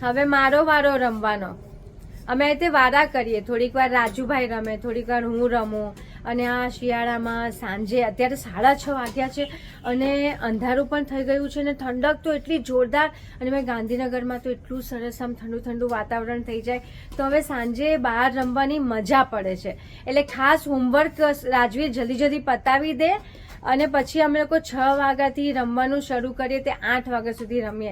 હવે મારો વારો રમવાનો. અમે તે વારા કરીએ, થોડીક વાર રાજુભાઈ રમે, થોડીક વાર હું રમું. અને આ શિયાળામાં સાંજે અત્યારે 6:30 વાગ્યા છે અને અંધારું પણ થઈ ગયું છે ને ઠંડક તો એટલી જોરદાર. અને મેં ગાંધીનગરમાં તો એટલું સરસ આમ ઠંડુ ઠંડુ વાતાવરણ થઈ જાય તો હવે સાંજે બહાર રમવાની મજા પડે છે. એટલે ખાસ હોમવર્ક રાજવીર જલ્દી જલ્દી પતાવી દે અને પછી અમે લોકો 6 વાગ્યાથી રમવાનું શરૂ કરીએ તે 8 વાગ્યા સુધી રમીએ.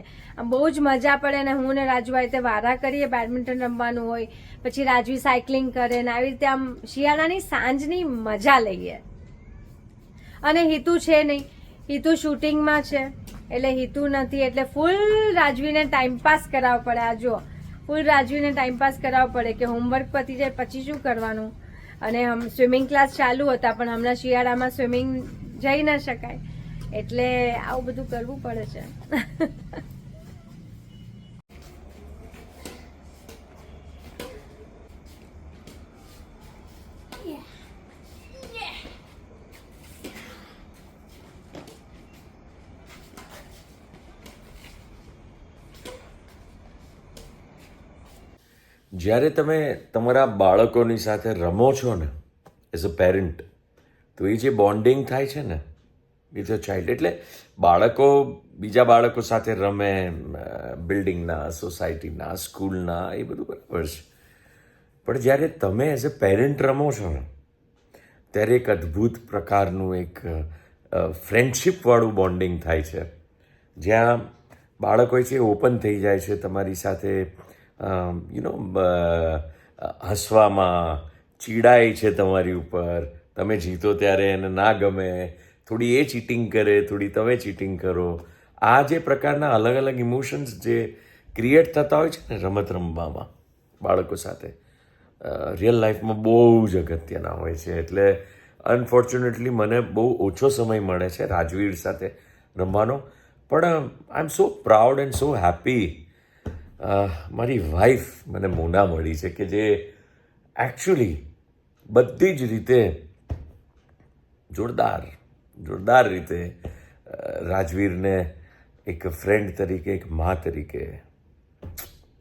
બહુ જ મજા પડે. અને હું ને રાજુભાઈ તે વારા કરીએ, બેડમિન્ટન રમવાનું હોય, પછી રાજવી સાયકલિંગ કરે ને આવી રીતે આમ શિયાળાની સાંજની મજા લઈએ. અને હિતુ છે નહીં, હિતુ શૂટિંગમાં છે એટલે હિતુ નથી એટલે ફૂલ રાજવીને ટાઈમપાસ કરાવવો પડે. આ જો ફૂલ રાજવીને ટાઈમપાસ કરાવવો પડે કે હોમવર્ક પતી જાય પછી શું કરવાનું. અને સ્વિમિંગ ક્લાસ ચાલુ હતા પણ હમણાં શિયાળામાં સ્વિમિંગ જઈ ન શકાય એટલે આવું બધું કરવું પડે છે. જ્યારે તમે તમારા બાળકોની સાથે રમો છો ને એઝ અ પેરેન્ટ, તો એ જે બોન્ડિંગ થાય છે ને વિથ અ ચાઇલ્ડ, એટલે બાળકો બીજા બાળકો સાથે રમે, બિલ્ડિંગના, સોસાયટીના, સ્કૂલના, એ બધું બરાબર છે. પણ જ્યારે તમે એઝ અ પેરેન્ટ રમો છો ને ત્યારે એક અદ્ભુત પ્રકારનું એક ફ્રેન્ડશિપવાળું બોન્ડિંગ થાય છે, જ્યાં બાળકો છે ઓપન થઈ જાય છે તમારી સાથે, હસવામાં, ચીડાય છે તમારી ઉપર, તમે જીતો ત્યારે એને ના ગમે, થોડી એ ચીટિંગ કરે, થોડી તમે ચીટિંગ કરો. આ જે પ્રકારના અલગ અલગ ઇમોશન્સ જે ક્રિએટ થતા હોય છે ને રમત રમવામાં બાળકો સાથે, રિયલ લાઈફમાં બહુ જ અગત્યના હોય છે. એટલે અનફોર્ચ્યુનેટલી મને બહુ ઓછો સમય મળે છે રાજવીર સાથે રમવાનો, પણ I am so proud and so happy. મારી વાઈફ મને મોના મળી છે કે જે એકચ્યુઅલી બધી જ રીતે જોરદાર રીતે રાજવીરને એક ફ્રેન્ડ તરીકે, એક મા તરીકે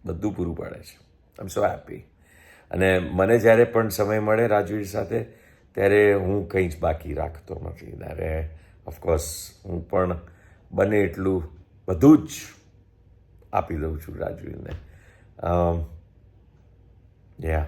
બધું પૂરું પાડે છે. આઈ એમ સો હેપી. અને મને જ્યારે પણ સમય મળે રાજવીર સાથે ત્યારે હું કંઈ જ બાકી રાખતો નથી. ત્યારે ઓફકોર્સ હું પણ બને એટલું બધું જ આપી દઉં છું રાજવીરને. યા